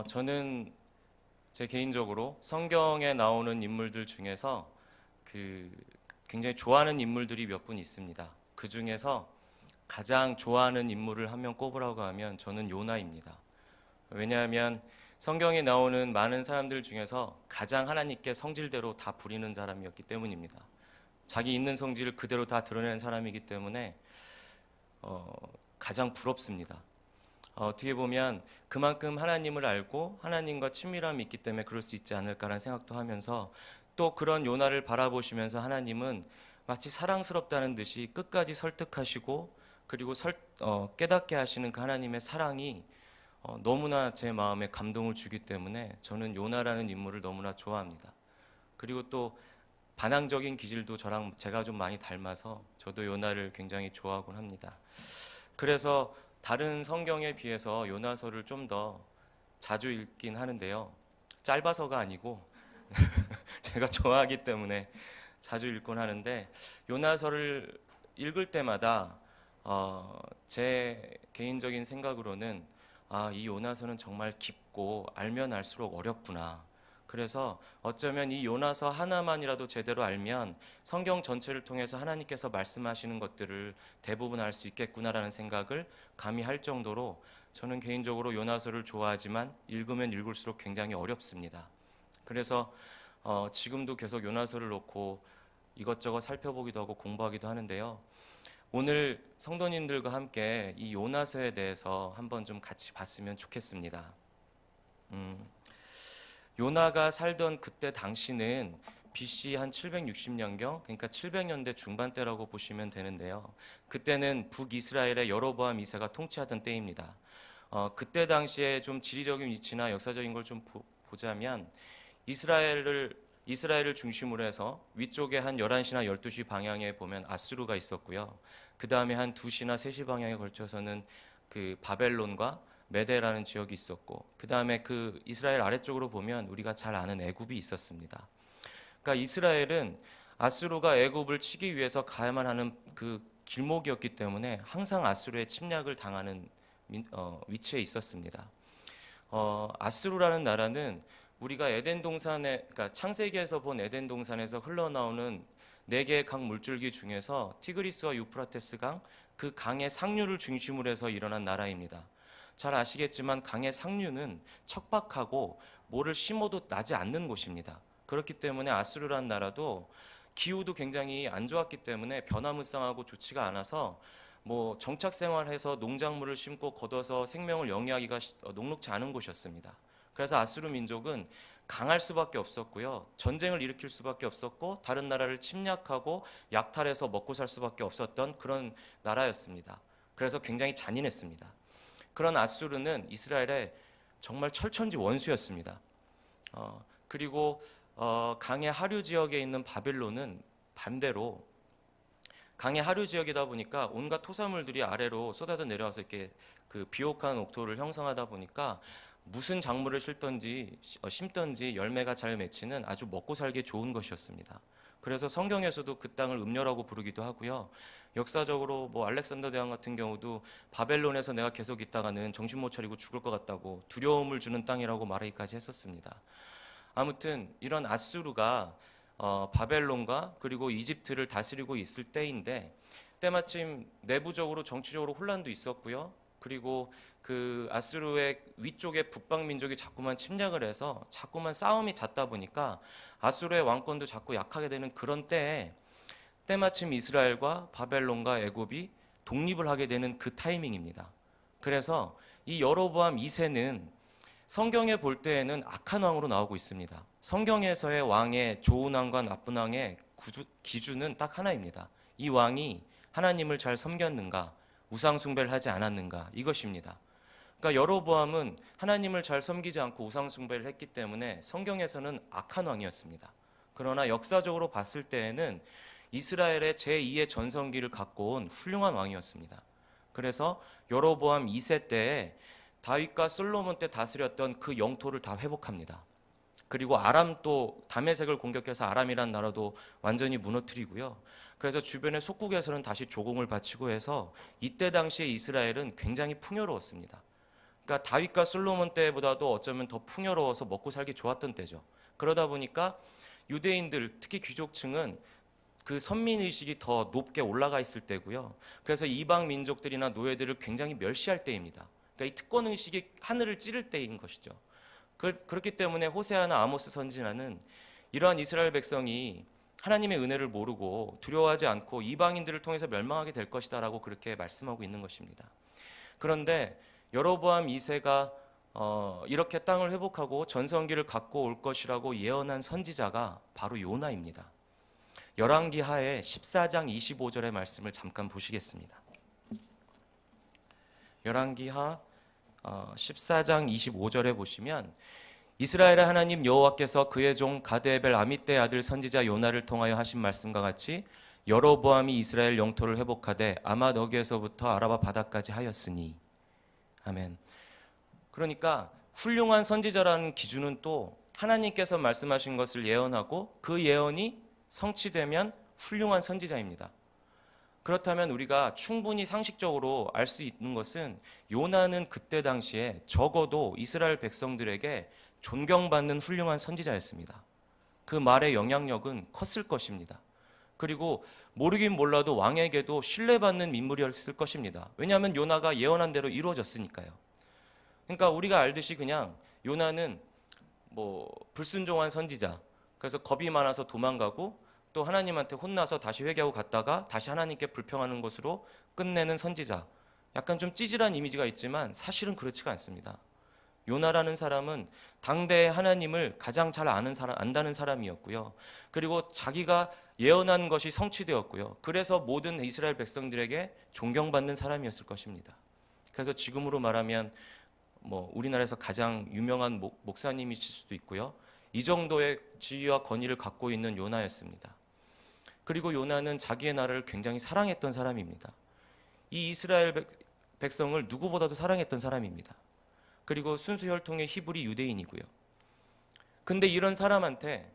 저는 제 개인적으로 성경에 나오는 인물들 중에서 굉장히 좋아하는 인물들이 몇 분 있습니다. 그 중에서 가장 좋아하는 인물을 한 명 꼽으라고 하면 저는 요나입니다. 왜냐하면 성경에 나오는 많은 사람들 중에서 가장 하나님께 성질대로 다 부리는 사람이었기 때문입니다. 자기 있는 성질을 그대로 다 드러낸 사람이기 때문에 가장 부럽습니다. 어떻게 보면 그만큼 하나님을 알고 하나님과 친밀함이 있기 때문에 그럴 수 있지 않을까라는 생각도 하면서, 또 그런 요나를 바라보시면서 하나님은 마치 사랑스럽다는 듯이 끝까지 설득하시고 그리고 깨닫게 하시는 그 하나님의 사랑이 너무나 제 마음에 감동을 주기 때문에 저는 요나라는 인물을 너무나 좋아합니다. 그리고 또 반항적인 기질도 제가 좀 많이 닮아서 저도 요나를 굉장히 좋아하곤 합니다. 그래서 다른 성경에 비해서 요나서를 좀 더 자주 읽긴 하는데요. 짧아서가 아니고 제가 좋아하기 때문에 자주 읽곤 하는데, 요나서를 읽을 때마다 제 개인적인 생각으로는 이 요나서는 정말 깊고 알면 알수록 어렵구나. 그래서 어쩌면 이 요나서 하나만이라도 제대로 알면 성경 전체를 통해서 하나님께서 말씀하시는 것들을 대부분 알 수 있겠구나라는 생각을 감히 할 정도로, 저는 개인적으로 요나서를 좋아하지만 읽으면 읽을수록 굉장히 어렵습니다. 그래서 지금도 계속 요나서를 놓고 이것저것 살펴보기도 하고 공부하기도 하는데요. 오늘 성도님들과 함께 이 요나서에 대해서 한번 좀 같이 봤으면 좋겠습니다. 요나가 살던 그때 당시는 BC 한 760년경, 그러니까 700년대 중반대라고 보시면 되는데요. 그때는 북이스라엘의 여로보암 2세가 통치하던 때입니다. 그때 당시에 좀 지리적인 위치나 역사적인 걸 좀 보자면, 이스라엘을 중심으로 해서 위쪽에 한 11시나 12시 방향에 보면 아수르가 있었고요. 그 다음에 한 2시나 3시 방향에 걸쳐서는 그 바벨론과 메데라는 지역이 있었고, 그 다음에 그 이스라엘 아래쪽으로 보면 우리가 잘 아는 애굽이 있었습니다. 그러니까 이스라엘은 아수르가 애굽을 치기 위해서 가야만 하는 그 길목이었기 때문에 항상 아수르의 침략을 당하는 위치에 있었습니다. 아수르라는 나라는 우리가 에덴 동산에, 그러니까 창세기에서 본 에덴 동산에서 흘러나오는 4개의 강 물줄기 중에서 티그리스와 유프라테스 강, 그 강의 상류를 중심으로 해서 일어난 나라입니다. 잘 아시겠지만 강의 상류는 척박하고 뭐를 심어도 나지 않는 곳입니다. 그렇기 때문에 아수르라는 나라도 기후도 굉장히 안 좋았기 때문에 변화무쌍하고 좋지가 않아서 뭐 정착 생활해서 농작물을 심고 걷어서 생명을 영위하기가 녹록지 않은 곳이었습니다. 그래서 아수르 민족은 강할 수밖에 없었고요. 전쟁을 일으킬 수밖에 없었고 다른 나라를 침략하고 약탈해서 먹고 살 수밖에 없었던 그런 나라였습니다. 그래서 굉장히 잔인했습니다. 그런 아수르는 이스라엘의 정말 철천지 원수였습니다. 그리고 강의 하류 지역에 있는 바벨론은 반대로 강의 하류 지역이다 보니까 온갖 토사물들이 아래로 쏟아져 내려와서 이렇게 그 비옥한 옥토를 형성하다 보니까 무슨 작물을 심던지 열매가 잘 맺히는 아주 먹고 살기 좋은 것이었습니다. 그래서 성경에서도 그 땅을 음녀라고 부르기도 하고요. 역사적으로 뭐 알렉산더 대왕 같은 경우도 바벨론에서 내가 계속 있다가는 정신 못 차리고 죽을 것 같다고 두려움을 주는 땅이라고 말하기까지 했었습니다. 아무튼 이런 아수르가 바벨론과 그리고 이집트를 다스리고 있을 때인데, 때마침 내부적으로 정치적으로 혼란도 있었고요. 그리고 그 아수르의 위쪽에 북방 민족이 자꾸만 침략을 해서 자꾸만 싸움이 잦다 보니까 아수르의 왕권도 자꾸 약하게 되는 그런 때에, 때마침 이스라엘과 바벨론과 애굽이 독립을 하게 되는 그 타이밍입니다. 그래서 이 여로보암 2세는 성경에 볼 때에는 악한 왕으로 나오고 있습니다. 성경에서의 왕의 좋은 왕과 나쁜 왕의 기준은 딱 하나입니다. 이 왕이 하나님을 잘 섬겼는가, 우상 숭배를 하지 않았는가, 이것입니다. 그러니까 여로보암은 하나님을 잘 섬기지 않고 우상 숭배를 했기 때문에 성경에서는 악한 왕이었습니다. 그러나 역사적으로 봤을 때에는 이스라엘의 제2의 전성기를 갖고 온 훌륭한 왕이었습니다. 그래서 여로보암 2세 때에 다윗과 솔로몬 때 다스렸던 그 영토를 다 회복합니다. 그리고 아람도 다메섹을 공격해서 아람이란 나라도 완전히 무너뜨리고요. 그래서 주변의 속국에서는 다시 조공을 바치고 해서 이때 당시에 이스라엘은 굉장히 풍요로웠습니다. 그러니까 다윗과 솔로몬 때보다도 어쩌면 더 풍요로워서 먹고 살기 좋았던 때죠. 그러다 보니까 유대인들, 특히 귀족층은 그 선민의식이 더 높게 올라가 있을 때고요. 그래서 이방 민족들이나 노예들을 굉장히 멸시할 때입니다. 그러니까 이 특권의식이 하늘을 찌를 때인 것이죠. 그렇기 때문에 호세아나 아모스 선지자는 이러한 이스라엘 백성이 하나님의 은혜를 모르고 두려워하지 않고 이방인들을 통해서 멸망하게 될 것이다라고 그렇게 말씀하고 있는 것입니다. 그런데 여로보암 2세가 이렇게 땅을 회복하고 전성기를 갖고 올 것이라고 예언한 선지자가 바로 요나입니다. 열왕기하의 14장 25절의 말씀을 잠깐 보시겠습니다. 열왕기하 14장 25절에 보시면 이스라엘의 하나님 여호와께서 그의 종 가드에벨 아미떼의 아들 선지자 요나를 통하여 하신 말씀과 같이 여로보암이 이스라엘 영토를 회복하되 아마 너기에서부터 아라바 바다까지 하였으니. 아멘. 그러니까 훌륭한 선지자라는 기준은 또 하나님께서 말씀하신 것을 예언하고 그 예언이 성취되면 훌륭한 선지자입니다. 그렇다면 우리가 충분히 상식적으로 알 수 있는 것은 요나는 그때 당시에 적어도 이스라엘 백성들에게 존경받는 훌륭한 선지자였습니다. 그 말의 영향력은 컸을 것입니다. 그리고 모르긴 몰라도 왕에게도 신뢰받는 인물이었을 것입니다. 왜냐하면 요나가 예언한 대로 이루어졌으니까요. 그러니까 우리가 알듯이 그냥 요나는 불순종한 선지자, 그래서 겁이 많아서 도망가고 또 하나님한테 혼나서 다시 회개하고 갔다가 다시 하나님께 불평하는 것으로 끝내는 선지자, 약간 좀 찌질한 이미지가 있지만 사실은 그렇지가 않습니다. 요나라는 사람은 당대의 하나님을 가장 잘 안다는 사람이었고요. 그리고 자기가 예언한 것이 성취되었고요. 그래서 모든 이스라엘 백성들에게 존경받는 사람이었을 것입니다. 그래서 지금으로 말하면 우리나라에서 가장 유명한 목사님이실 수도 있고요. 이 정도의 지위와 권위를 갖고 있는 요나였습니다. 그리고 요나는 자기의 나라를 굉장히 사랑했던 사람입니다. 이 이스라엘 백성을 누구보다도 사랑했던 사람입니다. 그리고 순수 혈통의 히브리 유대인이고요. 근데 이런 사람한테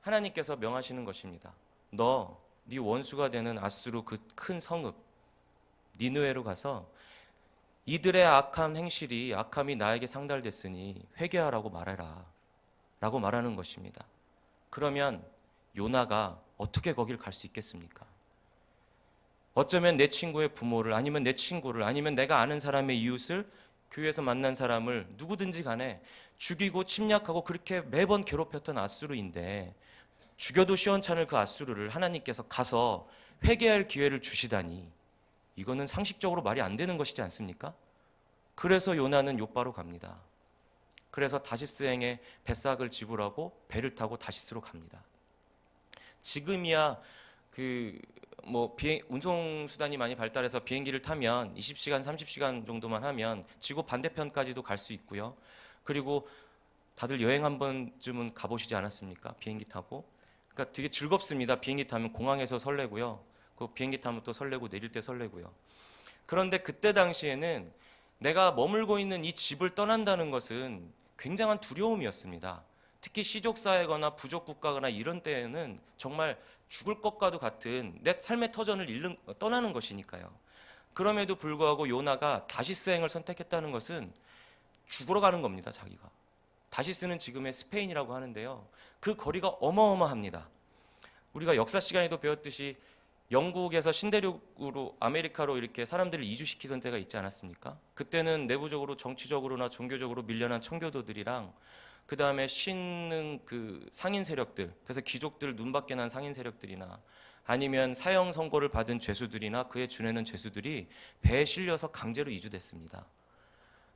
하나님께서 명하시는 것입니다. 너, 네 원수가 되는 아수르 그 큰 성읍 니느웨로 가서 이들의 악함이 나에게 상달됐으니 회개하라고 말해라 라고 말하는 것입니다. 그러면 요나가 어떻게 거길 갈 수 있겠습니까? 어쩌면 내 친구의 부모를, 아니면 내 친구를, 아니면 내가 아는 사람의 이웃을, 교회에서 만난 사람을 누구든지 간에 죽이고 침략하고 그렇게 매번 괴롭혔던 아수르인데 죽여도 시원찮을 그 아수르를 하나님께서 가서 회개할 기회를 주시다니, 이거는 상식적으로 말이 안 되는 것이지 않습니까? 그래서 요나는 욥바로 갑니다. 그래서 다시스행에 뱃삭을 지불하고 배를 타고 다시스로 갑니다. 지금이야 운송 수단이 많이 발달해서 비행기를 타면 20시간, 30시간 정도만 하면 지구 반대편까지도 갈 수 있고요. 그리고 다들 여행 한 번쯤은 가보시지 않았습니까? 비행기 타고. 그러니까 되게 즐겁습니다. 비행기 타면 공항에서 설레고요. 그 비행기 타면 또 설레고 내릴 때 설레고요. 그런데 그때 당시에는 내가 머물고 있는 이 집을 떠난다는 것은 굉장한 두려움이었습니다. 특히 시족사회거나 부족국가거나 이런 때에는 정말 죽을 것과도 같은 내 삶의 터전을 떠나는 것이니까요. 그럼에도 불구하고 요나가 다시스행을 선택했다는 것은 죽으러 가는 겁니다. 자기가. 다시스는 지금의 스페인이라고 하는데요. 그 거리가 어마어마합니다. 우리가 역사 시간에도 배웠듯이 영국에서 신대륙으로 아메리카로 이렇게 사람들을 이주시키던 때가 있지 않았습니까? 그때는 내부적으로 정치적으로나 종교적으로 밀려난 청교도들이랑 그 다음에 신흥 상인 세력들, 그래서 귀족들 눈밖에 난 상인 세력들이나 아니면 사형 선고를 받은 죄수들이나 그에 준하는 죄수들이 배에 실려서 강제로 이주됐습니다.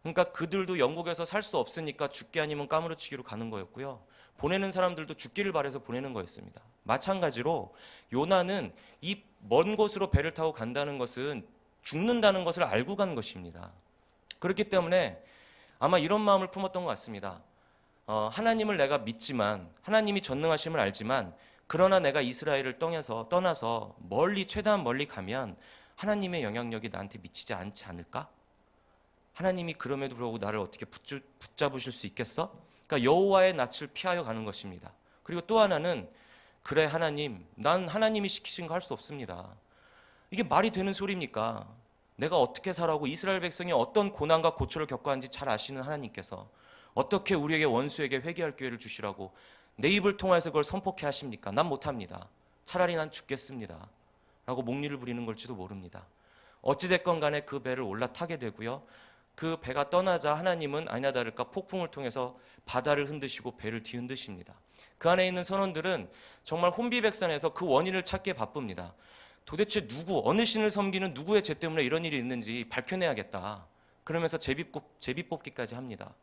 그러니까 그들도 영국에서 살 수 없으니까 죽기 아니면 까무러치기로 가는 거였고요. 보내는 사람들도 죽기를 바라서 보내는 거였습니다. 마찬가지로 요나는 이 먼 곳으로 배를 타고 간다는 것은 죽는다는 것을 알고 간 것입니다. 그렇기 때문에 아마 이런 마음을 품었던 것 같습니다. 하나님을 내가 믿지만, 하나님이 전능하심을 알지만, 그러나 내가 이스라엘을 떠나서 최대한 멀리 가면 하나님의 영향력이 나한테 미치지 않지 않을까? 하나님이 그럼에도 불구하고 나를 어떻게 붙잡으실 수 있겠어? 그러니까 여호와의 낯을 피하여 가는 것입니다. 그리고 또 하나는, 그래 하나님, 난 하나님이 시키신 거 할 수 없습니다. 이게 말이 되는 소리입니까? 내가 어떻게 살아오고 이스라엘 백성이 어떤 고난과 고초를 겪어왔는지 잘 아시는 하나님께서 어떻게 우리에게 원수에게 회개할 기회를 주시라고 내 입을 통해서 그걸 선포케 하십니까? 난 못합니다. 차라리 난 죽겠습니다. 라고 목리를 부리는 걸지도 모릅니다. 어찌됐건 간에 그 배를 올라타게 되고요. 그 배가 떠나자 하나님은 아니나 다를까 폭풍을 통해서 바다를 흔드시고 배를 뒤흔드십니다. 그 안에 있는 선원들은 정말 혼비백산해서 그 원인을 찾기에 바쁩니다. 도대체 어느 신을 섬기는 누구의 죄 때문에 이런 일이 있는지 밝혀내야겠다. 그러면서 제비 뽑기까지 합니다.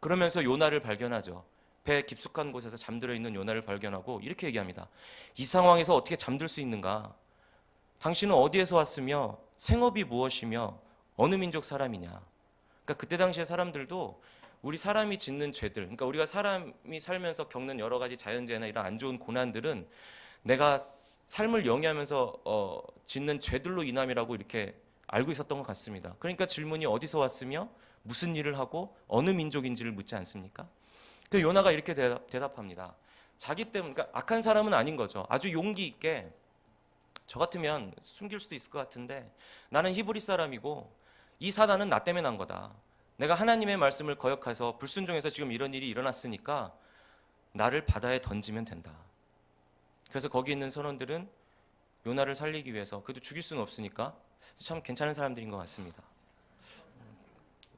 그러면서 요나를 발견하죠. 배 깊숙한 곳에서 잠들어 있는 요나를 발견하고 이렇게 얘기합니다. 이 상황에서 어떻게 잠들 수 있는가? 당신은 어디에서 왔으며 생업이 무엇이며 어느 민족 사람이냐? 그러니까 그때 당시의 사람들도 우리 사람이 짓는 죄들, 그러니까 우리가 사람이 살면서 겪는 여러 가지 자연재해나 이런 안 좋은 고난들은 내가 삶을 영위하면서 짓는 죄들로 인함이라고 이렇게 알고 있었던 것 같습니다. 그러니까 질문이 어디서 왔으며 무슨 일을 하고 어느 민족인지를 묻지 않습니까? 그 요나가 이렇게 대답합니다. 자기 때문에, 그러니까 악한 사람은 아닌 거죠. 아주 용기 있게 저 같으면 숨길 수도 있을 것 같은데 나는 히브리 사람이고 이 사단은 나 때문에 난 거다. 내가 하나님의 말씀을 거역해서 불순종해서 지금 이런 일이 일어났으니까 나를 바다에 던지면 된다. 그래서 거기 있는 선원들은 요나를 살리기 위해서, 그래도 죽일 수는 없으니까 참 괜찮은 사람들인 것 같습니다.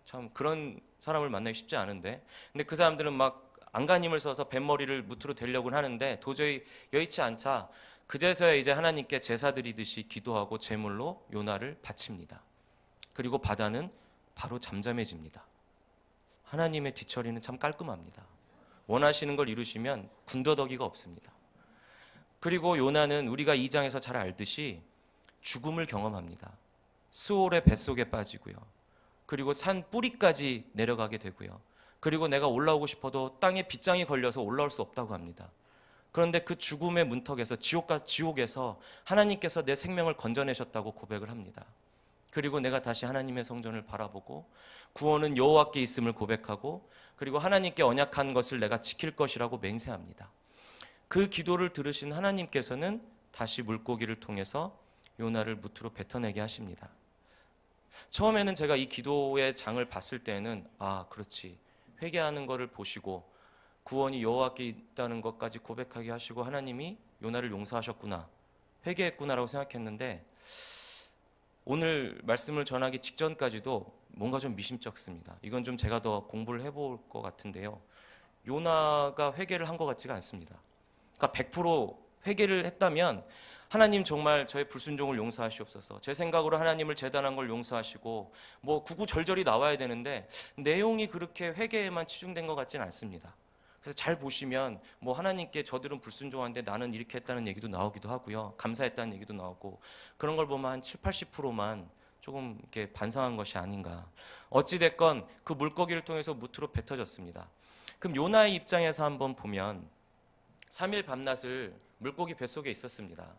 참 그런 사람을 만나기 쉽지 않은데, 근데 그 사람들은 막 안간힘을 써서 뱃머리를 무트로 대려고는 하는데 도저히 여의치 않자 그제서야 이제 하나님께 제사 드리듯이 기도하고 제물로 요나를 바칩니다. 그리고 바다는 바로 잠잠해집니다. 하나님의 뒤처리는 참 깔끔합니다. 원하시는 걸 이루시면 군더더기가 없습니다. 그리고 요나는 우리가 2장에서 잘 알듯이 죽음을 경험합니다. 스올의 뱃속에 빠지고요. 그리고 산 뿌리까지 내려가게 되고요. 그리고 내가 올라오고 싶어도 땅에 빗장이 걸려서 올라올 수 없다고 합니다. 그런데 그 죽음의 문턱에서 지옥에서 하나님께서 내 생명을 건져내셨다고 고백을 합니다. 그리고 내가 다시 하나님의 성전을 바라보고 구원은 여호와께 있음을 고백하고 그리고 하나님께 언약한 것을 내가 지킬 것이라고 맹세합니다. 그 기도를 들으신 하나님께서는 다시 물고기를 통해서 요나를 무트로 뱉어내게 하십니다. 처음에는 제가 이 기도의 장을 봤을 때는 그렇지, 회개하는 것을 보시고 구원이 여호와께 있다는 것까지 고백하게 하시고 하나님이 요나를 용서하셨구나, 회개했구나라고 생각했는데 오늘 말씀을 전하기 직전까지도 뭔가 좀 미심쩍습니다. 이건 좀 제가 더 공부를 해볼 것 같은데요. 요나가 회개를 한 것 같지가 않습니다. 그러니까 100% 회개를 했다면 하나님 정말 저의 불순종을 용서하시옵소서, 제 생각으로 하나님을 재단한 걸 용서하시고 뭐 구구절절히 나와야 되는데 내용이 그렇게 회개에만 치중된 것 같지는 않습니다. 그래서 잘 보시면 뭐 하나님께 저들은 불순종한데 나는 이렇게 했다는 얘기도 나오기도 하고요, 감사했다는 얘기도 나오고, 그런 걸 보면 한 70-80%만 조금 이렇게 반성한 것이 아닌가. 어찌됐건 그 물고기를 통해서 무트로 뱉어졌습니다. 그럼 요나의 입장에서 한번 보면 3일 밤낮을 물고기 뱃속에 있었습니다.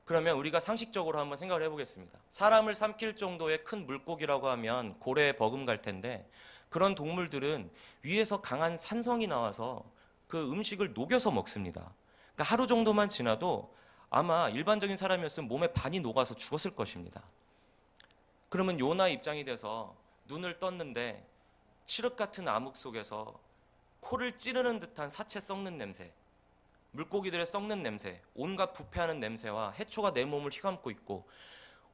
그러면 우리가 상식적으로 한번 생각을 해보겠습니다. 사람을 삼킬 정도의 큰 물고기라고 하면 고래에 버금갈 텐데 그런 동물들은 위에서 강한 산성이 나와서 그 음식을 녹여서 먹습니다. 그러니까 하루 정도만 지나도 아마 일반적인 사람이었으면 몸에 반이 녹아서 죽었을 것입니다. 그러면 요나 입장이 돼서 눈을 떴는데 칠흑 같은 암흑 속에서 코를 찌르는 듯한 사체 썩는 냄새, 물고기들의 썩는 냄새, 온갖 부패하는 냄새와 해초가 내 몸을 휘감고 있고,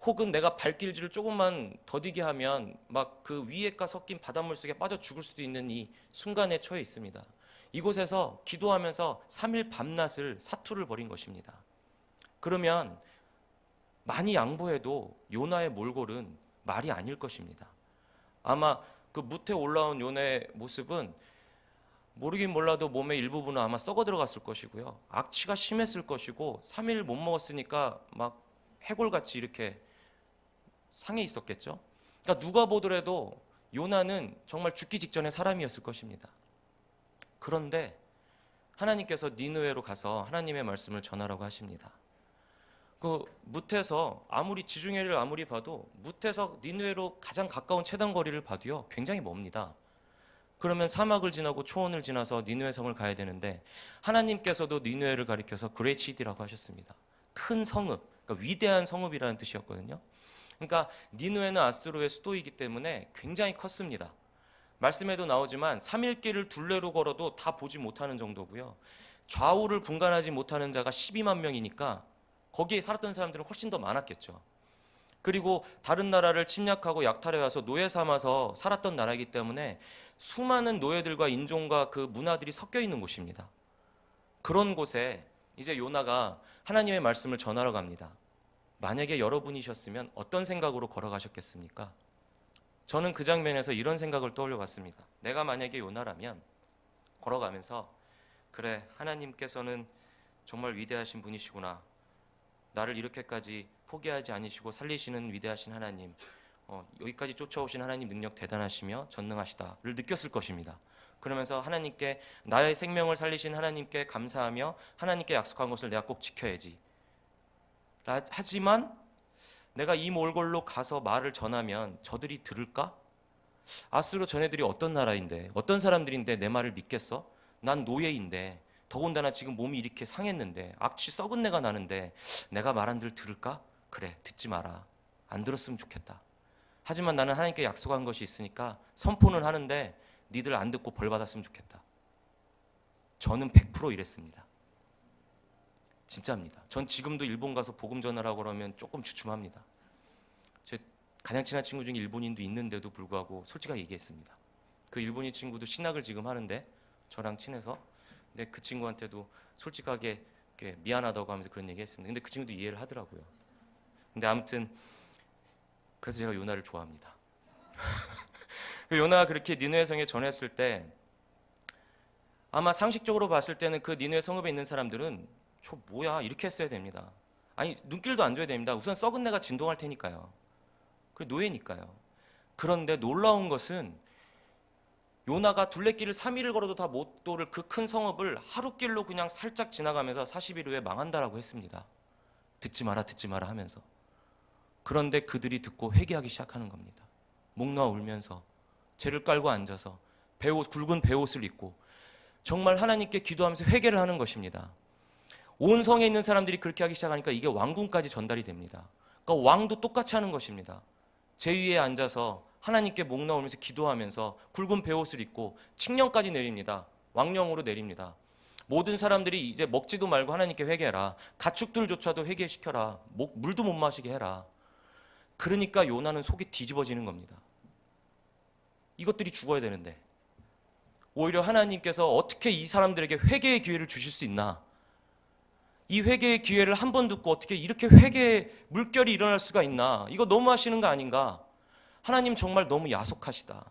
혹은 내가 발길질을 조금만 더디게 하면 막 그 위에가 섞인 바닷물 속에 빠져 죽을 수도 있는 이 순간에 처해 있습니다. 이곳에서 기도하면서 3일 밤낮을 사투를 벌인 것입니다. 그러면 많이 양보해도 요나의 몰골은 말이 아닐 것입니다. 아마 그 무태 올라온 요나의 모습은 모르긴 몰라도 몸의 일부분은 아마 썩어 들어갔을 것이고요, 악취가 심했을 것이고 3일 못 먹었으니까 막 해골같이 이렇게 상해 있었겠죠. 그러니까 누가 보더라도 요나는 정말 죽기 직전의 사람이었을 것입니다. 그런데 하나님께서 니느웨로 가서 하나님의 말씀을 전하라고 하십니다. 그 뭇에서 아무리 지중해를 아무리 봐도 뭇에서 니느웨로 가장 가까운 최단 거리를 봐도요 굉장히 멉니다. 그러면 사막을 지나고 초원을 지나서 니느웨 성을 가야 되는데 하나님께서도 니느웨를 가리켜서 그레이트 시티라고 하셨습니다. 큰 성읍, 그러니까 위대한 성읍이라는 뜻이었거든요. 그러니까 니느웨는 아스루의 수도이기 때문에 굉장히 컸습니다. 말씀에도 나오지만 3일길을 둘레로 걸어도 다 보지 못하는 정도고요. 좌우를 분간하지 못하는 자가 12만 명이니까 거기에 살았던 사람들은 훨씬 더 많았겠죠. 그리고 다른 나라를 침략하고 약탈해 와서 노예 삼아서 살았던 나라이기 때문에 수많은 노예들과 인종과 그 문화들이 섞여 있는 곳입니다. 그런 곳에 이제 요나가 하나님의 말씀을 전하러 갑니다. 만약에 여러분이셨으면 어떤 생각으로 걸어가셨겠습니까? 저는 그 장면에서 이런 생각을 떠올려 봤습니다. 내가 만약에 요나라면 걸어가면서 그래, 하나님께서는 정말 위대하신 분이시구나. 나를 이렇게까지 포기하지 않으시고 살리시는 위대하신 하나님, 여기까지 쫓아오신 하나님 능력 대단하시며 전능하시다를 느꼈을 것입니다. 그러면서 하나님께, 나의 생명을 살리신 하나님께 감사하며 하나님께 약속한 것을 내가 꼭 지켜야지. 하지만 내가 이 몰골로 가서 말을 전하면 저들이 들을까? 아수르 전애들이 어떤 나라인데, 어떤 사람들인데 내 말을 믿겠어? 난 노예인데, 더군다나 지금 몸이 이렇게 상했는데, 악취 썩은 내가 나는데 내가 말한들 들을까? 그래, 듣지 마라. 안 들었으면 좋겠다. 하지만 나는 하나님께 약속한 것이 있으니까 선포는 하는데 니들 안 듣고 벌 받았으면 좋겠다. 저는 100% 이랬습니다. 진짜입니다. 전 지금도 일본 가서 복음 전하라고 그러면 조금 주춤합니다. 제 가장 친한 친구 중에 일본인도 있는데도 불구하고 솔직하게 얘기했습니다. 그 일본인 친구도 신학을 지금 하는데 저랑 친해서, 근데 그 친구한테도 솔직하게 미안하다고 하면서 그런 얘기했습니다. 근데 그 친구도 이해를 하더라고요. 근데 아무튼 그래서 제가 요나를 좋아합니다. 그 요나가 그렇게 니느웨 성에 전했을 때 아마 상식적으로 봤을 때는 그 니느웨 성읍에 있는 사람들은 저 뭐야 이렇게 했어야 됩니다. 아니 눈길도 안 줘야 됩니다. 우선 썩은 내가 진동할 테니까요. 그 노예니까요. 그런데 놀라운 것은 요나가 둘레길을 3일을 걸어도 다 못 도를 그 큰 성읍을 하루길로 그냥 살짝 지나가면서 40일 후에 망한다라고 했습니다. 듣지 마라 듣지 마라 하면서. 그런데 그들이 듣고 회개하기 시작하는 겁니다. 목 놓아 울면서 죄를 깔고 앉아서 굵은 베옷을 입고 정말 하나님께 기도하면서 회개를 하는 것입니다. 온 성에 있는 사람들이 그렇게 하기 시작하니까 이게 왕궁까지 전달이 됩니다. 그러니까 왕도 똑같이 하는 것입니다. 제위에 앉아서 하나님께 목 놓아 울면서 기도하면서 굵은 베옷을 입고 칙령까지 내립니다. 왕령으로 내립니다. 모든 사람들이 이제 먹지도 말고 하나님께 회개해라. 가축들조차도 회개시켜라. 물도 못 마시게 해라. 그러니까 요나는 속이 뒤집어지는 겁니다. 이것들이 죽어야 되는데 오히려 하나님께서 어떻게 이 사람들에게 회개의 기회를 주실 수 있나? 이 회개의 기회를 한 번 듣고 어떻게 이렇게 회개의 물결이 일어날 수가 있나? 이거 너무 하시는 거 아닌가? 하나님 정말 너무 야속하시다.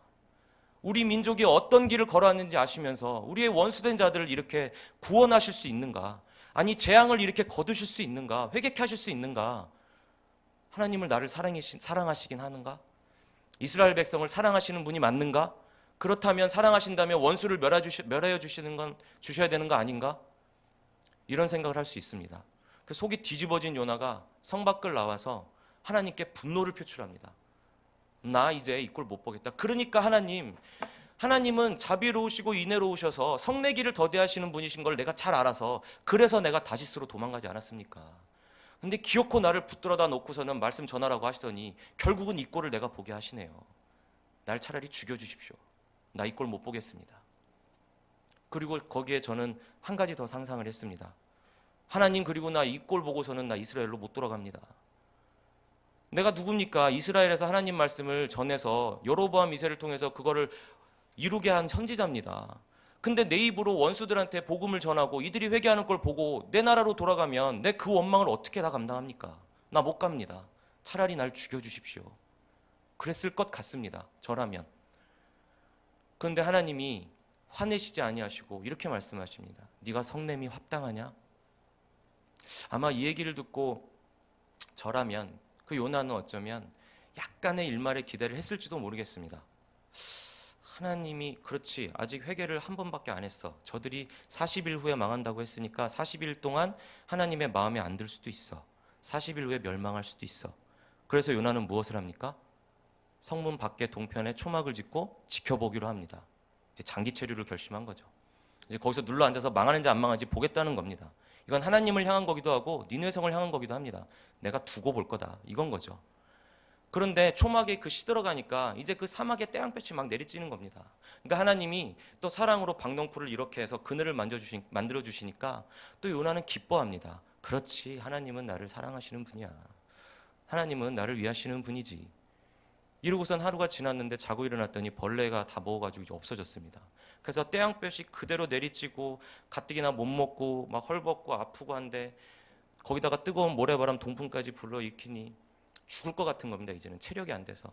우리 민족이 어떤 길을 걸어왔는지 아시면서 우리의 원수된 자들을 이렇게 구원하실 수 있는가? 아니 재앙을 이렇게 거두실 수 있는가? 회개케 하실 수 있는가? 하나님을 나를 사랑하시긴 하는가? 이스라엘 백성을 사랑하시는 분이 맞는가? 그렇다면 사랑하신다면 원수를 멸하여 주셔야 되는 거 아닌가? 이런 생각을 할 수 있습니다. 그 속이 뒤집어진 요나가 성 밖을 나와서 하나님께 분노를 표출합니다. 나 이제 이 꼴 못 보겠다. 그러니까 하나님은 자비로우시고 인애로우셔서 성내기를 더디하시는 분이신 걸 내가 잘 알아서 그래서 내가 다시스로 도망가지 않았습니까? 근데 기어코 나를 붙들어다 놓고서는 말씀 전하라고 하시더니 결국은 이 꼴을 내가 보게 하시네요. 날 차라리 죽여주십시오. 나 이 꼴 못 보겠습니다. 그리고 거기에 저는 한 가지 더 상상을 했습니다. 하나님 그리고 나 이 꼴 보고서는 나 이스라엘로 못 돌아갑니다. 내가 누굽니까? 이스라엘에서 하나님 말씀을 전해서 여로보암 2세를 통해서 그거를 이루게 한 선지자입니다. 근데 내 입으로 원수들한테 복음을 전하고 이들이 회개하는 걸 보고 내 나라로 돌아가면 내 그 원망을 어떻게 다 감당합니까? 나 못 갑니다. 차라리 날 죽여주십시오. 그랬을 것 같습니다. 저라면. 그런데 하나님이 화내시지 아니하시고 이렇게 말씀하십니다. 네가 성냄이 합당하냐? 아마 이 얘기를 듣고 저라면 그 요나는 어쩌면 약간의 일말의 기대를 했을지도 모르겠습니다. 하나님이 그렇지 아직 회개를 한 번밖에 안 했어. 저들이 40일 후에 망한다고 했으니까 40일 동안 하나님의 마음에 안 들 수도 있어. 40일 후에 멸망할 수도 있어. 그래서 요나는 무엇을 합니까? 성문 밖에 동편에 초막을 짓고 지켜보기로 합니다. 이제 장기 체류를 결심한 거죠. 이제 거기서 눌러 앉아서 망하는지 안 망하는지 보겠다는 겁니다. 이건 하나님을 향한 거기도 하고 니느웨 성을 향한 거기도 합니다. 내가 두고 볼 거다. 이건 거죠. 그런데 초막에 그 시들어가니까 이제 그 사막에 태양볕이 막 내리쬐는 겁니다. 그러니까 하나님이 또 사랑으로 박넝쿨을 이렇게 해서 그늘을 만들어 주시니까 또 요나는 기뻐합니다. 그렇지, 하나님은 나를 사랑하시는 분이야. 하나님은 나를 위하시는 분이지. 이러고선 하루가 지났는데 자고 일어났더니 벌레가 다 먹어가지고 이제 없어졌습니다. 그래서 태양볕이 그대로 내리쬐고 가뜩이나 못 먹고 막 헐벗고 아프고 한데 거기다가 뜨거운 모래바람 동풍까지 불러일으키니 죽을 것 같은 겁니다. 이제는 체력이 안 돼서.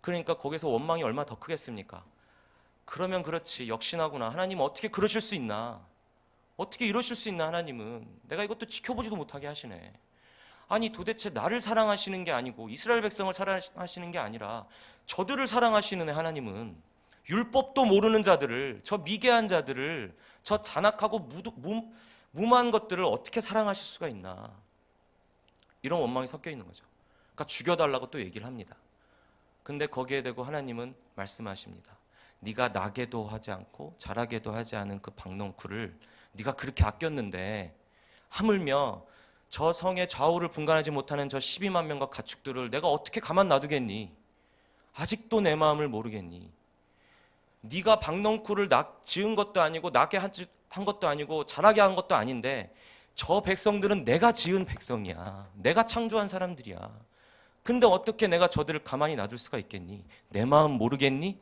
그러니까 거기서 원망이 얼마나 더 크겠습니까? 그러면 그렇지, 역시나구나. 하나님 어떻게 그러실 수 있나? 어떻게 이러실 수 있나? 하나님은 내가 이것도 지켜보지도 못하게 하시네. 아니 도대체 나를 사랑하시는 게 아니고 이스라엘 백성을 사랑하시는 게 아니라 저들을 사랑하시는 하나님은 율법도 모르는 자들을, 저 미개한 자들을, 저 잔악하고 무모한 것들을 어떻게 사랑하실 수가 있나? 이런 원망이 섞여 있는 거죠. 그러니까 죽여달라고 또 얘기를 합니다. 근데 거기에 대고 하나님은 말씀하십니다. 네가 나게도 하지 않고 자라게도 하지 않은 그 박넝쿨을 네가 그렇게 아꼈는데 하물며 저 성의 좌우를 분간하지 못하는 저 12만 명과 가축들을 내가 어떻게 가만 놔두겠니? 아직도 내 마음을 모르겠니? 네가 박넝쿨을 지은 것도 아니고 나게 한 것도 아니고 자라게 한 것도 아닌데 저 백성들은 내가 지은 백성이야. 내가 창조한 사람들이야. 근데 어떻게 내가 저들을 가만히 놔둘 수가 있겠니? 내 마음 모르겠니?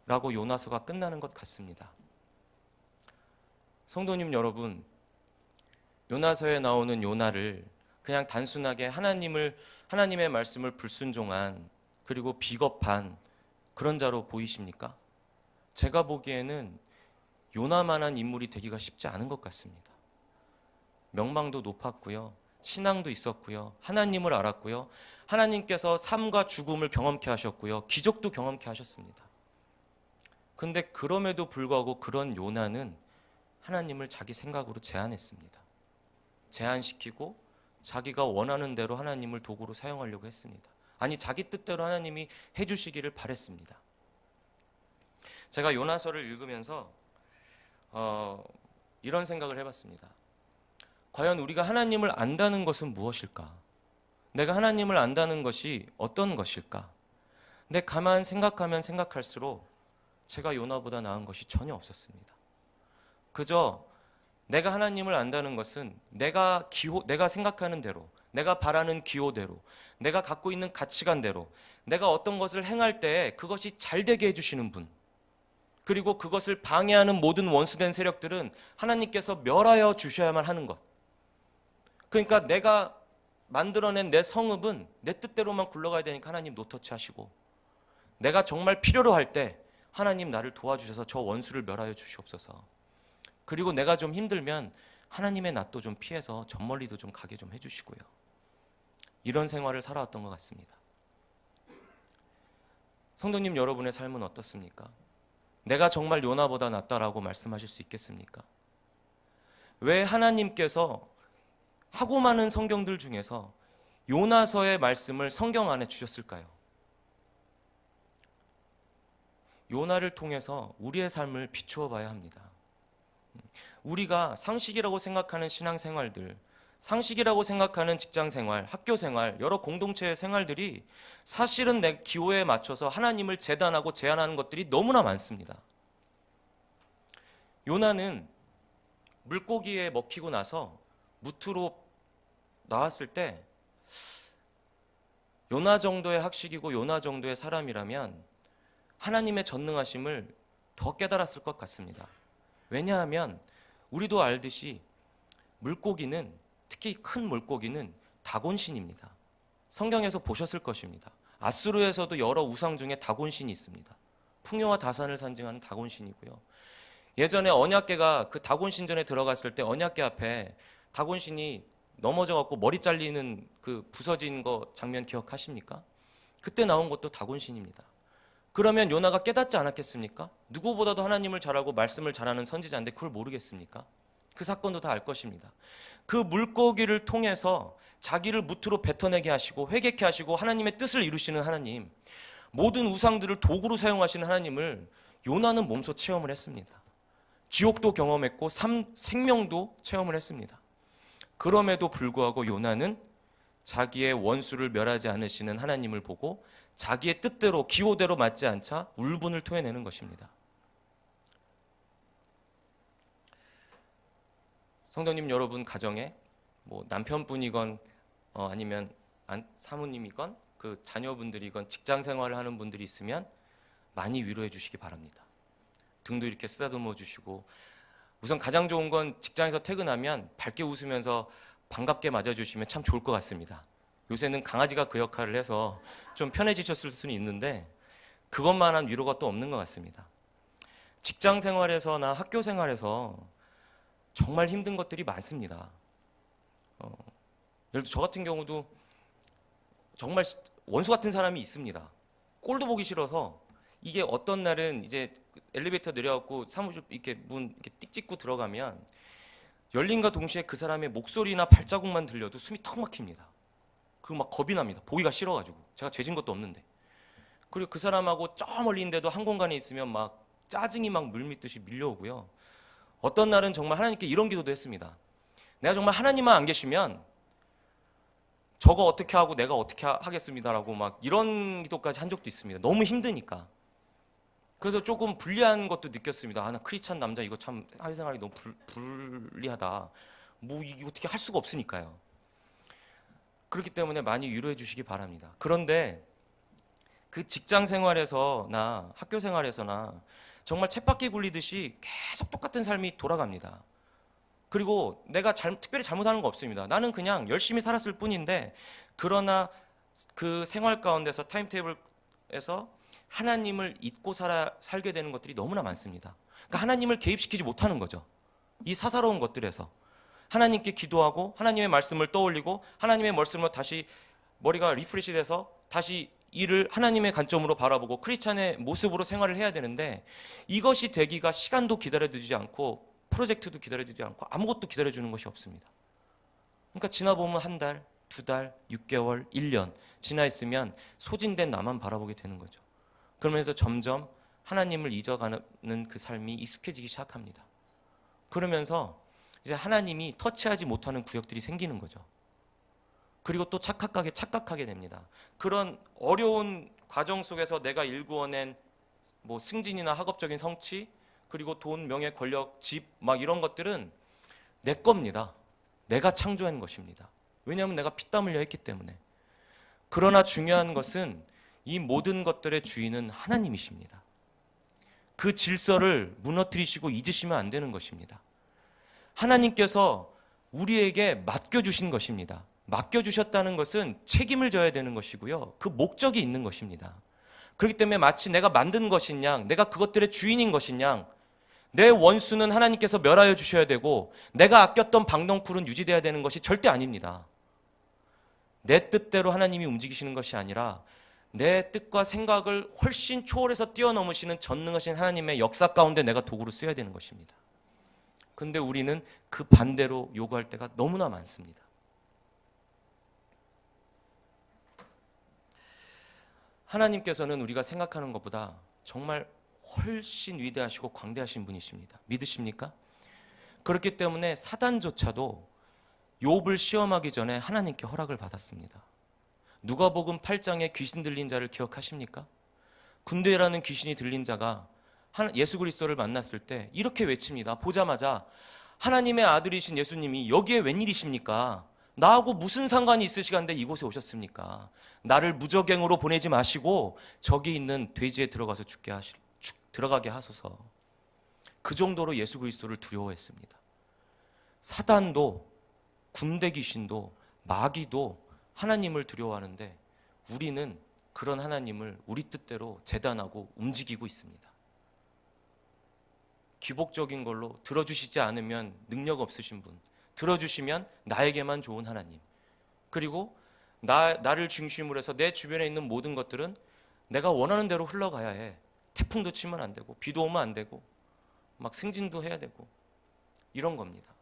라고 요나서가 끝나는 것 같습니다. 성도님 여러분, 요나서에 나오는 요나를 그냥 단순하게 하나님의 말씀을 불순종한 그리고 비겁한 그런 자로 보이십니까? 제가 보기에는 요나만한 인물이 되기가 쉽지 않은 것 같습니다. 명망도 높았고요. 신앙도 있었고요. 하나님을 알았고요. 하나님께서 삶과 죽음을 경험케 하셨고요. 기적도 경험케 하셨습니다. 근데 그럼에도 불구하고 그런 요나는 하나님을 자기 생각으로 제한했습니다. 제한시키고 자기가 원하는 대로 하나님을 도구로 사용하려고 했습니다. 아니 자기 뜻대로 하나님이 해주시기를 바랬습니다. 제가 요나서를 읽으면서 이런 생각을 해봤습니다. 과연 우리가 하나님을 안다는 것은 무엇일까? 내가 하나님을 안다는 것이 어떤 것일까? 근데 가만 생각하면 생각할수록 제가 요나보다 나은 것이 전혀 없었습니다. 그저 내가 하나님을 안다는 것은 내가 생각하는 대로, 내가 바라는 기호대로, 내가 갖고 있는 가치관대로, 내가 어떤 것을 행할 때 그것이 잘 되게 해주시는 분, 그리고 그것을 방해하는 모든 원수된 세력들은 하나님께서 멸하여 주셔야만 하는 것. 그러니까 내가 만들어낸 내 성읍은 내 뜻대로만 굴러가야 되니까 하나님 노터치 하시고, 내가 정말 필요로 할 때 하나님 나를 도와주셔서 저 원수를 멸하여 주시옵소서. 그리고 내가 좀 힘들면 하나님의 낯도 좀 피해서 전 멀리도 좀 가게 좀 해주시고요. 이런 생활을 살아왔던 것 같습니다. 성도님 여러분의 삶은 어떻습니까? 내가 정말 요나보다 낫다라고 말씀하실 수 있겠습니까? 왜 하나님께서 하고 많은 성경들 중에서 요나서의 말씀을 성경 안에 주셨을까요? 요나를 통해서 우리의 삶을 비추어 봐야 합니다. 우리가 상식이라고 생각하는 신앙생활들, 상식이라고 생각하는 직장생활, 학교생활, 여러 공동체의 생활들이 사실은 내 기호에 맞춰서 하나님을 재단하고 제한하는 것들이 너무나 많습니다. 요나는 물고기에 먹히고 나서 무트로 나왔을 때 요나 정도의 학식이고 요나 정도의 사람이라면 하나님의 전능하심을 더 깨달았을 것 같습니다. 왜냐하면 우리도 알듯이 물고기는, 특히 큰 물고기는 다곤신입니다. 성경에서 보셨을 것입니다. 아수르에서도 여러 우상 중에 다곤신이 있습니다. 풍요와 다산을 상징하는 다곤신이고요. 예전에 언약궤가 그 다곤신전에 들어갔을 때 언약궤 앞에 다곤신이 넘어져갖고 머리 잘리는 그 부서진 거 장면 기억하십니까? 그때 나온 것도 다곤신입니다. 그러면 요나가 깨닫지 않았겠습니까? 누구보다도 하나님을 잘 알고 말씀을 잘하는 선지자인데 그걸 모르겠습니까? 그 사건도 다 알 것입니다. 그 물고기를 통해서 자기를 무트로 뱉어내게 하시고 회개케 하시고 하나님의 뜻을 이루시는 하나님, 모든 우상들을 도구로 사용하시는 하나님을 요나는 몸소 체험을 했습니다. 지옥도 경험했고 생명도 체험을 했습니다. 그럼에도 불구하고 요나는 자기의 원수를 멸하지 않으시는 하나님을 보고 자기의 뜻대로 기호대로 맞지 않자 울분을 토해내는 것입니다. 성도님 여러분 가정에 뭐 남편분이건 아니면 사모님이건 그 자녀분들이건 직장 생활을 하는 분들이 있으면 많이 위로해 주시기 바랍니다. 등도 이렇게 쓰다듬어 주시고, 우선 가장 좋은 건 직장에서 퇴근하면 밝게 웃으면서 반갑게 맞아주시면 참 좋을 것 같습니다. 요새는 강아지가 그 역할을 해서 좀 편해지셨을 수는 있는데 그것만한 위로가 또 없는 것 같습니다. 직장 생활에서나 학교 생활에서 정말 힘든 것들이 많습니다. 예를 들어 저 같은 경우도 정말 원수 같은 사람이 있습니다. 꼴도 보기 싫어서, 이게 어떤 날은 이제 엘리베이터 내려갖고 사무실 이렇게 문 이렇게 띡 찍고 들어가면 열린과 동시에 그 사람의 목소리나 발자국만 들려도 숨이 턱 막힙니다. 그리고 막 겁이 납니다. 보기가 싫어가지고. 제가 죄진 것도 없는데. 그리고 그 사람하고 저 멀리 있는데도 한 공간에 있으면 막 짜증이 막 물밀듯이 밀려오고요. 어떤 날은 정말 하나님께 이런 기도도 했습니다. 내가 정말 하나님만 안 계시면 저거 어떻게 하고 내가 어떻게 하겠습니다라고 막 이런 기도까지 한 적도 있습니다. 너무 힘드니까. 그래서 조금 불리한 것도 느꼈습니다. 나 크리스찬 남자 이거 참 사회생활이 너무 불리하다. 뭐 이거 어떻게 할 수가 없으니까요. 그렇기 때문에 많이 위로해 주시기 바랍니다. 그런데 그 직장 생활에서나 학교 생활에서나 정말 쳇바퀴 굴리듯이 계속 똑같은 삶이 돌아갑니다. 그리고 내가 특별히 잘못하는 거 없습니다. 나는 그냥 열심히 살았을 뿐인데, 그러나 그 생활 가운데서 타임테이블에서 하나님을 잊고 살게 되는 것들이 너무나 많습니다. 그러니까 하나님을 개입시키지 못하는 거죠. 이 사사로운 것들에서 하나님께 기도하고 하나님의 말씀을 떠올리고 하나님의 말씀으로 다시 머리가 리프레시 돼서 다시 이를 하나님의 관점으로 바라보고 크리스찬의 모습으로 생활을 해야 되는데, 이것이 되기가 시간도 기다려주지 않고 프로젝트도 기다려주지 않고 아무것도 기다려주는 것이 없습니다. 그러니까 지나보면 한 달, 두 달, 6개월, 1년 지나 있으면 소진된 나만 바라보게 되는 거죠. 그러면서 점점 하나님을 잊어가는 그 삶이 익숙해지기 시작합니다. 그러면서 이제 하나님이 터치하지 못하는 구역들이 생기는 거죠. 그리고 또 착각하게 됩니다. 그런 어려운 과정 속에서 내가 일구어낸 뭐 승진이나 학업적인 성취, 그리고 돈, 명예, 권력, 집 막 이런 것들은 내 겁니다. 내가 창조한 것입니다. 왜냐하면 내가 피땀 흘려 했기 때문에. 그러나 중요한 것은 이 모든 것들의 주인은 하나님이십니다. 그 질서를 무너뜨리시고 잊으시면 안 되는 것입니다. 하나님께서 우리에게 맡겨주신 것입니다. 맡겨주셨다는 것은 책임을 져야 되는 것이고요. 그 목적이 있는 것입니다. 그렇기 때문에 마치 내가 만든 것인 양, 내가 그것들의 주인인 것인 양, 내 원수는 하나님께서 멸하여 주셔야 되고 내가 아꼈던 방덩쿨은 유지돼야 되는 것이 절대 아닙니다. 내 뜻대로 하나님이 움직이시는 것이 아니라 내 뜻과 생각을 훨씬 초월해서 뛰어넘으시는 전능하신 하나님의 역사 가운데 내가 도구로 쓰여야 되는 것입니다. 근데 우리는 그 반대로 요구할 때가 너무나 많습니다. 하나님께서는 우리가 생각하는 것보다 정말 훨씬 위대하시고 광대하신 분이십니다. 믿으십니까? 그렇기 때문에 사단조차도 욥을 시험하기 전에 하나님께 허락을 받았습니다. 누가복음 8장에 귀신 들린 자를 기억하십니까? 군대라는 귀신이 들린 자가 예수 그리스도를 만났을 때 이렇게 외칩니다. 보자마자 하나님의 아들이신 예수님이 여기에 웬일이십니까? 나하고 무슨 상관이 있으시간데 이곳에 오셨습니까? 나를 무적행으로 보내지 마시고 저기 있는 돼지에 들어가서 들어가게 하소서. 그 정도로 예수 그리스도를 두려워했습니다. 사단도 군대 귀신도 마귀도 하나님을 두려워하는데 우리는 그런 하나님을 우리 뜻대로 재단하고 움직이고 있습니다. 기복적인 걸로 들어주시지 않으면 능력 없으신 분, 들어주시면 나에게만 좋은 하나님, 그리고 나를 중심으로 해서 내 주변에 있는 모든 것들은 내가 원하는 대로 흘러가야 해. 태풍도 치면 안 되고 비도 오면 안 되고 막 승진도 해야 되고 이런 겁니다.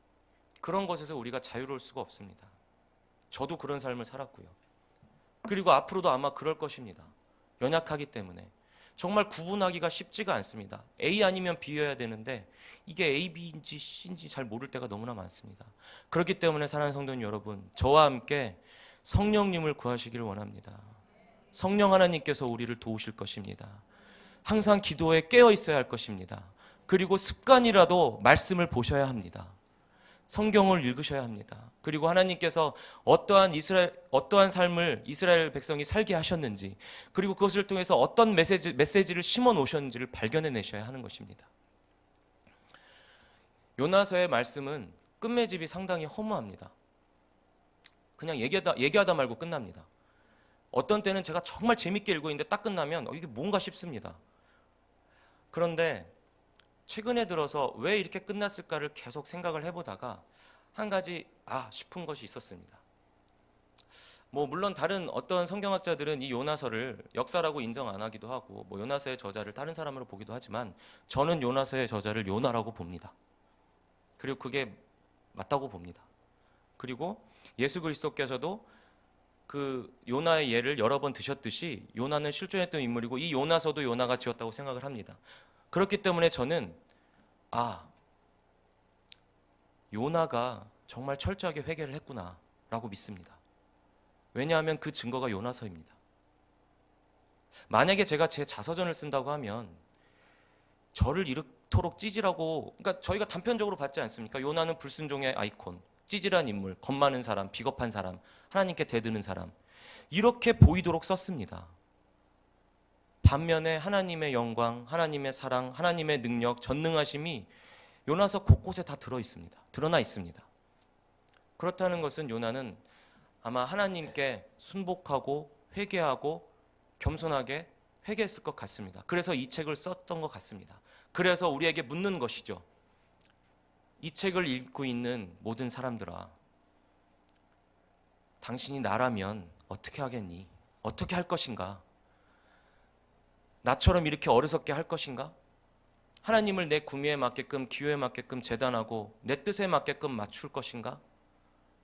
그런 것에서 우리가 자유로울 수가 없습니다. 저도 그런 삶을 살았고요. 그리고 앞으로도 아마 그럴 것입니다. 연약하기 때문에 정말 구분하기가 쉽지가 않습니다. A 아니면 B여야 되는데 이게 A, B인지 C인지 잘 모를 때가 너무나 많습니다. 그렇기 때문에 사랑하는 성도님 여러분, 저와 함께 성령님을 구하시기를 원합니다. 성령 하나님께서 우리를 도우실 것입니다. 항상 기도에 깨어 있어야 할 것입니다. 그리고 습관이라도 말씀을 보셔야 합니다. 성경을 읽으셔야 합니다. 그리고 하나님께서 어떠한 삶을 이스라엘 백성이 살게 하셨는지, 그리고 그것을 통해서 어떤 메시지를 심어 놓으셨는지를 발견해 내셔야 하는 것입니다. 요나서의 말씀은 끝맺음이 상당히 허무합니다. 그냥 얘기하다 말고 끝납니다. 어떤 때는 제가 정말 재밌게 읽고 있는데 딱 끝나면 이게 뭔가 싶습니다. 그런데 최근에 들어서 왜 이렇게 끝났을까를 계속 생각을 해보다가 한 가지 싶은 것이 있었습니다. 물론 다른 어떤 성경학자들은 이 요나서를 역사라고 인정 안 하기도 하고 요나서의 저자를 다른 사람으로 보기도 하지만 저는 요나서의 저자를 요나라고 봅니다. 그리고 그게 맞다고 봅니다. 그리고 예수 그리스도께서도 그 요나의 예를 여러 번 드셨듯이 요나는 실존했던 인물이고 이 요나서도 요나가 지었다고 생각을 합니다. 그렇기 때문에 저는 요나가 정말 철저하게 회개를 했구나 라고 믿습니다. 왜냐하면 그 증거가 요나서입니다. 만약에 제가 제 자서전을 쓴다고 하면 저를 이렇도록 찌질하고, 그러니까 저희가 단편적으로 봤지 않습니까? 요나는 불순종의 아이콘, 찌질한 인물, 겁 많은 사람, 비겁한 사람, 하나님께 대드는 사람, 이렇게 보이도록 썼습니다. 반면에 하나님의 영광, 하나님의 사랑, 하나님의 능력, 전능하심이 요나서 곳곳에 다 드러나 있습니다. 그렇다는 것은 요나는 아마 하나님께 순복하고 회개하고 겸손하게 회개했을 것 같습니다. 그래서 이 책을 썼던 것 같습니다. 그래서 우리에게 묻는 것이죠. 이 책을 읽고 있는 모든 사람들아, 당신이 나라면 어떻게 하겠니? 어떻게 할 것인가? 나처럼 이렇게 어리석게 할 것인가? 하나님을 내 구미에 맞게끔, 기호에 맞게끔 재단하고 내 뜻에 맞게끔 맞출 것인가?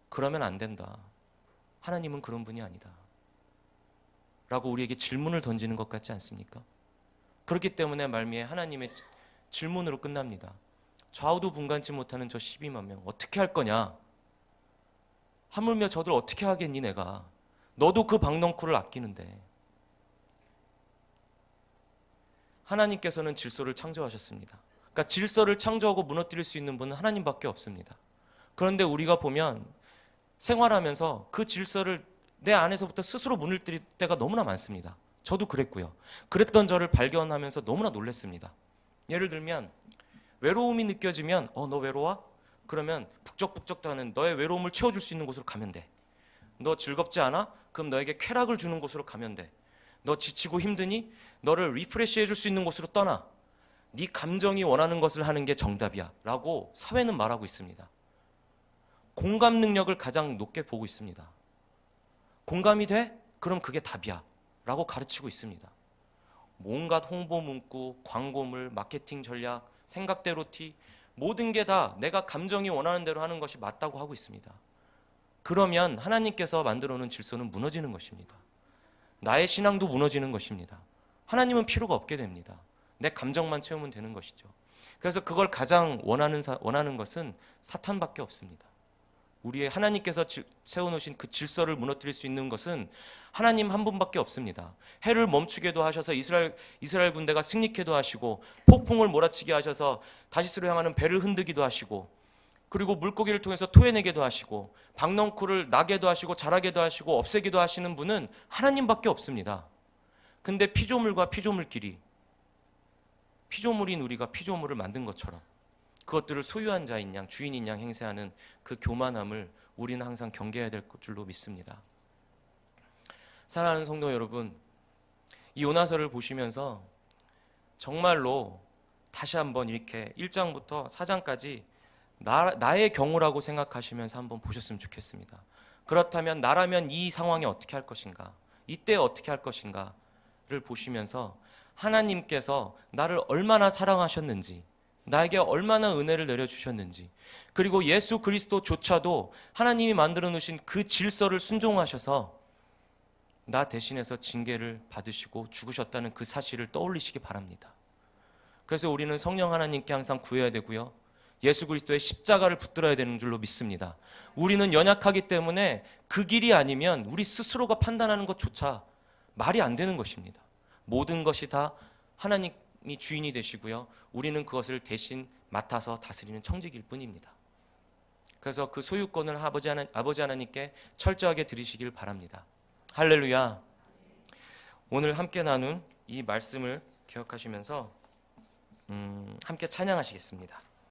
그러면 안 된다. 하나님은 그런 분이 아니다. 라고 우리에게 질문을 던지는 것 같지 않습니까? 그렇기 때문에 말미에 하나님의 질문으로 끝납니다. 좌우도 분간치 못하는 저 12만 명 어떻게 할 거냐? 하물며 저들 어떻게 하겠니 내가? 너도 그 박넝쿨을 아끼는데. 하나님께서는 질서를 창조하셨습니다. 그러니까 질서를 창조하고 무너뜨릴 수 있는 분은 하나님밖에 없습니다. 그런데 우리가 보면 생활하면서 그 질서를 내 안에서부터 스스로 무너뜨릴 때가 너무나 많습니다. 저도 그랬고요. 그랬던 저를 발견하면서 너무나 놀랐습니다. 예를 들면 외로움이 느껴지면 너 외로워? 그러면 북적북적도 하는 너의 외로움을 채워줄 수 있는 곳으로 가면 돼. 너 즐겁지 않아? 그럼 너에게 쾌락을 주는 곳으로 가면 돼. 너 지치고 힘드니? 너를 리프레시 해줄 수 있는 곳으로 떠나. 네 감정이 원하는 것을 하는 게 정답이야 라고 사회는 말하고 있습니다. 공감 능력을 가장 높게 보고 있습니다. 공감이 돼? 그럼 그게 답이야 라고 가르치고 있습니다. 온갖 홍보 문구, 광고물, 마케팅 전략, 생각대로 티, 모든 게 다 내가 감정이 원하는 대로 하는 것이 맞다고 하고 있습니다. 그러면 하나님께서 만들어 놓은 질서는 무너지는 것입니다. 나의 신앙도 무너지는 것입니다. 하나님은 필요가 없게 됩니다. 내 감정만 채우면 되는 것이죠. 그래서 그걸 가장 원하는 것은 사탄밖에 없습니다. 우리의 하나님께서 세워놓으신 그 질서를 무너뜨릴 수 있는 것은 하나님 한 분밖에 없습니다. 해를 멈추게도 하셔서 이스라엘 군대가 승리케도 하시고, 폭풍을 몰아치게 하셔서 다시스로 향하는 배를 흔들기도 하시고, 그리고 물고기를 통해서 토해내게도 하시고, 박넝쿨을 나게도 하시고 자라게도 하시고 없애기도 하시는 분은 하나님밖에 없습니다. 근데 피조물과 피조물끼리, 피조물인 우리가 피조물을 만든 것처럼 그것들을 소유한 자인 양, 주인인 양 행세하는 그 교만함을 우리는 항상 경계해야 될 줄로 믿습니다. 사랑하는 성도 여러분, 이 요나서를 보시면서 정말로 다시 한번 이렇게 1장부터 4장까지 나의 경우라고 생각하시면서 한번 보셨으면 좋겠습니다. 그렇다면 나라면 이 상황에 어떻게 할 것인가, 이때 어떻게 할 것인가를 보시면서 하나님께서 나를 얼마나 사랑하셨는지, 나에게 얼마나 은혜를 내려주셨는지, 그리고 예수 그리스도조차도 하나님이 만들어 놓으신 그 질서를 순종하셔서 나 대신해서 징계를 받으시고 죽으셨다는 그 사실을 떠올리시기 바랍니다. 그래서 우리는 성령 하나님께 항상 구해야 되고요, 예수 그리스도의 십자가를 붙들어야 되는 줄로 믿습니다. 우리는 연약하기 때문에 그 길이 아니면 우리 스스로가 판단하는 것조차 말이 안 되는 것입니다. 모든 것이 다 하나님이 주인이 되시고요. 우리는 그것을 대신 맡아서 다스리는 청직일 뿐입니다. 그래서 그 소유권을 아버지 하나님께 철저하게 드리시길 바랍니다. 할렐루야. 오늘 함께 나눈 이 말씀을 기억하시면서 함께 찬양하시겠습니다.